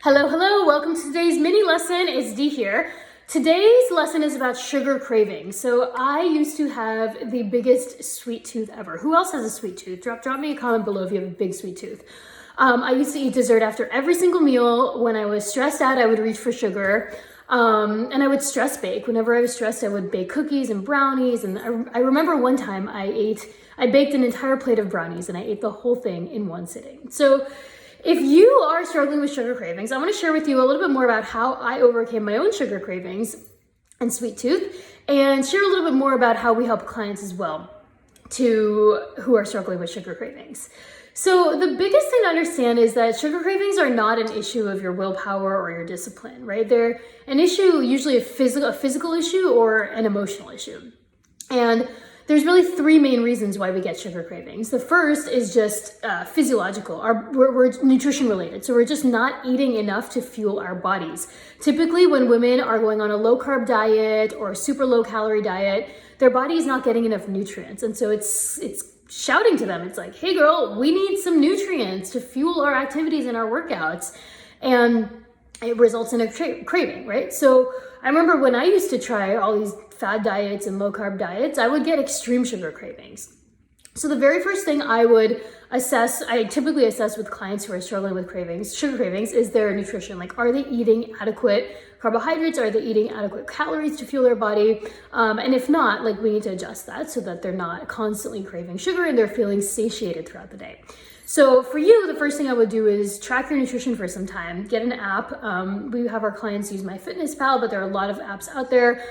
Hello, hello, welcome to today's mini lesson. It's Dee here. Today's lesson is about sugar cravings. So I used to have the biggest sweet tooth ever. Who else has a sweet tooth? Drop me a comment below if you have a big sweet tooth. I used to eat dessert after every single meal. When I was stressed out, I would reach for sugar. And I would stress bake. Whenever I was stressed, I would bake cookies and brownies. And I remember one time I baked an entire plate of brownies and I ate the whole thing in one sitting. So if you are struggling with sugar cravings, I want to share with you a little bit more about how I overcame my own sugar cravings and sweet tooth, and share a little bit more about how we help clients as well who are struggling with sugar cravings. So the biggest thing to understand is that sugar cravings are not an issue of your willpower or your discipline, right? They're an issue, usually a physical issue or an emotional issue. And there's really three main reasons why we get sugar cravings. The first is just physiological. We're nutrition related. So we're just not eating enough to fuel our bodies. Typically when women are going on a low carb diet or a super low calorie diet, their body is not getting enough nutrients. And so it's shouting to them. It's like, hey girl, we need some nutrients to fuel our activities and our workouts. And it results in a craving, right? So I remember when I used to try all these fad diets and low carb diets, I would get extreme sugar cravings. So the very first thing I typically assess with clients who are struggling with sugar cravings, is their nutrition. Like, are they eating adequate carbohydrates? Are they eating adequate calories to fuel their body? And if not, like, we need to adjust that so that they're not constantly craving sugar and they're feeling satiated throughout the day. So for you, the first thing I would do is track your nutrition for some time. Get an app. We have our clients use MyFitnessPal, but there are a lot of apps out there.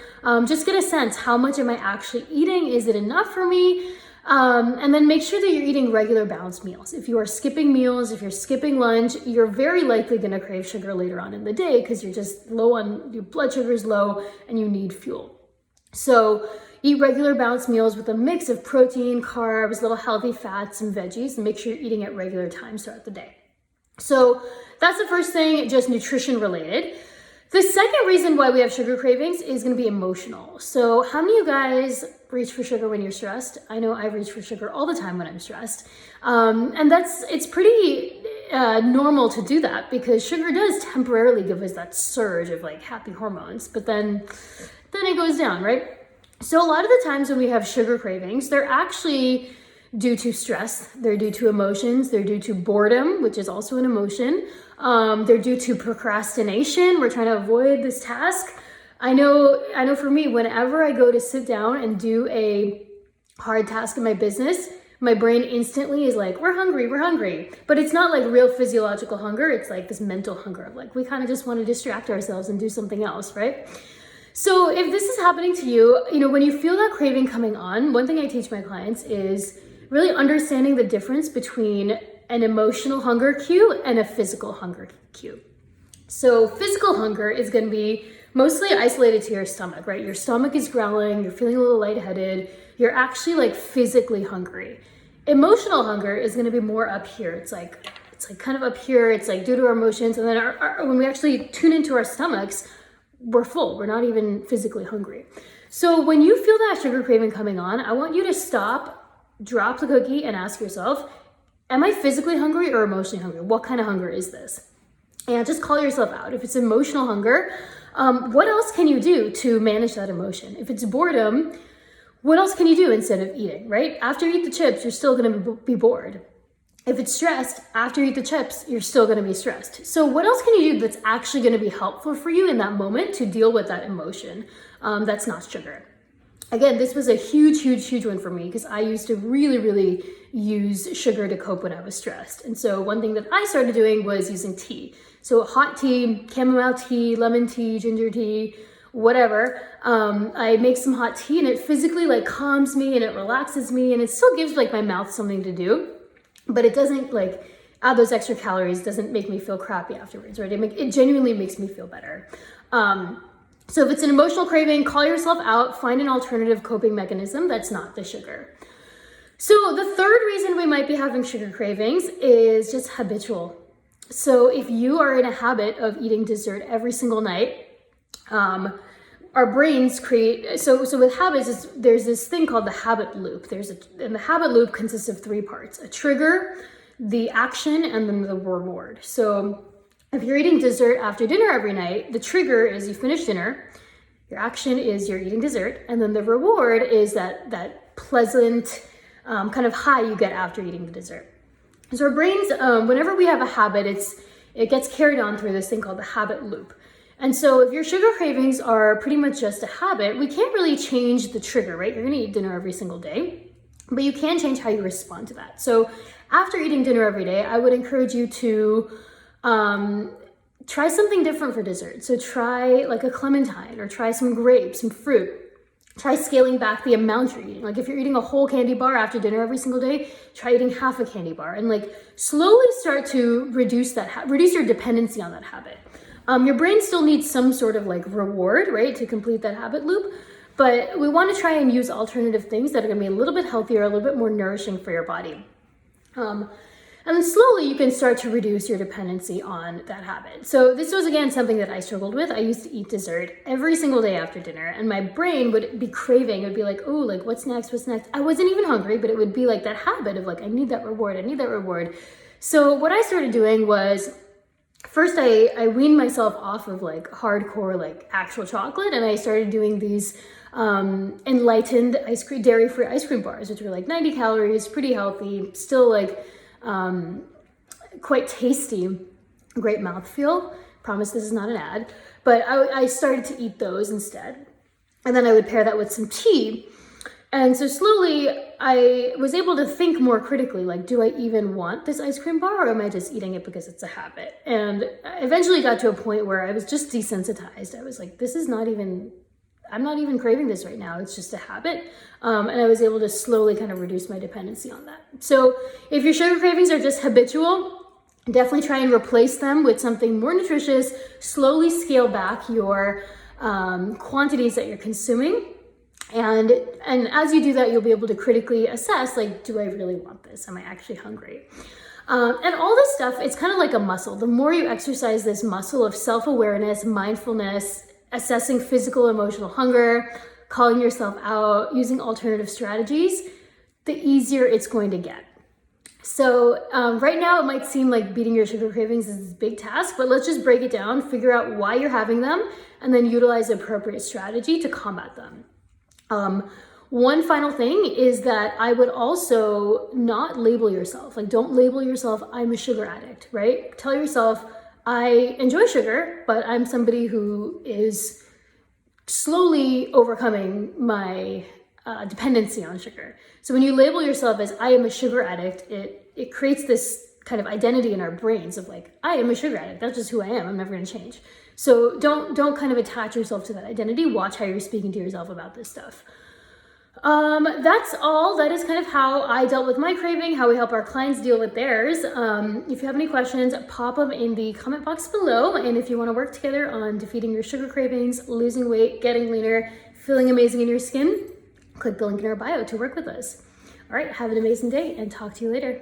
Just get a sense, how much am I actually eating? Is it enough for me? And then make sure that you're eating regular balanced meals. If you are skipping meals, if you're skipping lunch, you're very likely going to crave sugar later on in the day because you're just your blood sugar is low and you need fuel. So eat regular balanced meals with a mix of protein, carbs, little healthy fats, and veggies, and make sure you're eating at regular times throughout the day. So that's the first thing, just nutrition related. The second reason why we have sugar cravings is going to be emotional. So how many of you guys reach for sugar when you're stressed? I know I reach for sugar all the time when I'm stressed. And it's pretty normal to do that because sugar does temporarily give us that surge of like happy hormones, but then it goes down, right? So a lot of the times when we have sugar cravings, they're actually due to stress, they're due to emotions, they're due to boredom, which is also an emotion. They're due to procrastination. We're trying to avoid this task. I know for me, whenever I go to sit down and do a hard task in my business, my brain instantly is like, we're hungry. But it's not like real physiological hunger. It's like this mental hunger of like, we kind of just want to distract ourselves and do something else, right? So if this is happening to you, when you feel that craving coming on, one thing I teach my clients is really understanding the difference between an emotional hunger cue and a physical hunger cue. So physical hunger is going to be mostly isolated to your stomach, right? Your stomach is growling, you're feeling a little lightheaded, you're actually like physically hungry. Emotional hunger is going to be more up here. It's like kind of up here. It's like due to our emotions. And then when we actually tune into our stomachs, we're full. We're not even physically hungry. So when you feel that sugar craving coming on, I want you to stop, drop the cookie, and ask yourself, am I physically hungry or emotionally hungry? What kind of hunger is this? And just call yourself out. If it's emotional hunger, what else can you do to manage that emotion? If it's boredom, what else can you do instead of eating, right? After you eat the chips, you're still going to be bored. If it's stressed, after you eat the chips, you're still going to be stressed. So what else can you do that's actually going to be helpful for you in that moment to deal with that emotion that's not sugar? Again, this was a huge one for me because I used to really use sugar to cope when I was stressed. And so one thing that I started doing was using tea. So hot tea, chamomile tea, lemon tea, ginger tea, whatever. I make some hot tea and it physically like calms me and it relaxes me and it still gives like my mouth something to do. But it doesn't like add those extra calories, doesn't make me feel crappy afterwards, right? It genuinely makes me feel better. So if it's an emotional craving, call yourself out, find an alternative coping mechanism that's not the sugar. So the third reason we might be having sugar cravings is just habitual. So if you are in a habit of eating dessert every single night, our brains create, so with habits, there's this thing called the habit loop. And the habit loop consists of three parts: a trigger, the action, and then the reward. So If you're eating dessert after dinner every night, the trigger is you finish dinner, your action is you're eating dessert, and then the reward is that pleasant kind of high you get after eating the dessert. So our brains, whenever we have a habit, it gets carried on through this thing called the habit loop. And so if your sugar cravings are pretty much just a habit, we can't really change the trigger, right? You're gonna eat dinner every single day, but you can change how you respond to that. So after eating dinner every day, I would encourage you to try something different for dessert. So try like a clementine, or try some grapes, some fruit. Try scaling back the amount you're eating. Like if you're eating a whole candy bar after dinner every single day, try eating half a candy bar, and like slowly start to reduce your dependency on that habit. Your brain still needs some sort of like reward, right, to complete that habit loop. But we want to try and use alternative things that are going to be a little bit healthier, a little bit more nourishing for your body. And then slowly you can start to reduce your dependency on that habit. So this was, again, something that I struggled with. I used to eat dessert every single day after dinner, and my brain would be craving. It would be like, oh, like what's next? What's next? I wasn't even hungry, but it would be like that habit of like, I need that reward. I need that reward. So what I started doing was, first I weaned myself off of like hardcore, like actual chocolate. And I started doing these enlightened dairy-free ice cream bars, which were like 90 calories, pretty healthy, still like quite tasty, great mouthfeel. Promise this is not an ad, but I started to eat those instead. And then I would pair that with some tea. And so slowly I was able to think more critically, like, do I even want this ice cream bar, or am I just eating it because it's a habit? And I eventually got to a point where I was just desensitized. I was like, I'm not even craving this right now. It's just a habit. And I was able to slowly kind of reduce my dependency on that. So if your sugar cravings are just habitual, definitely try and replace them with something more nutritious. Slowly scale back your quantities that you're consuming. And as you do that, you'll be able to critically assess, like, do I really want this? Am I actually hungry? And all this stuff, it's kind of like a muscle. The more you exercise this muscle of self-awareness, mindfulness, assessing physical, emotional hunger, calling yourself out, using alternative strategies, the easier it's going to get. So right now it might seem like beating your sugar cravings is this big task, but let's just break it down, figure out why you're having them, and then utilize the appropriate strategy to combat them. One final thing is that I would also not label yourself. Like, don't label yourself, I'm a sugar addict, right? Tell yourself, I enjoy sugar, but I'm somebody who is slowly overcoming my dependency on sugar. So when you label yourself as I am a sugar addict, it creates this kind of identity in our brains of like, I am a sugar addict. That's just who I am. I'm never going to change. So don't kind of attach yourself to that identity. Watch how you're speaking to yourself about this stuff. That's all. That is kind of how I dealt with my craving, how we help our clients deal with theirs. If you have any questions, pop them in the comment box below. And if you want to work together on defeating your sugar cravings, losing weight, getting leaner, feeling amazing in your skin, click the link in our bio to work with us. All right, have an amazing day and talk to you later.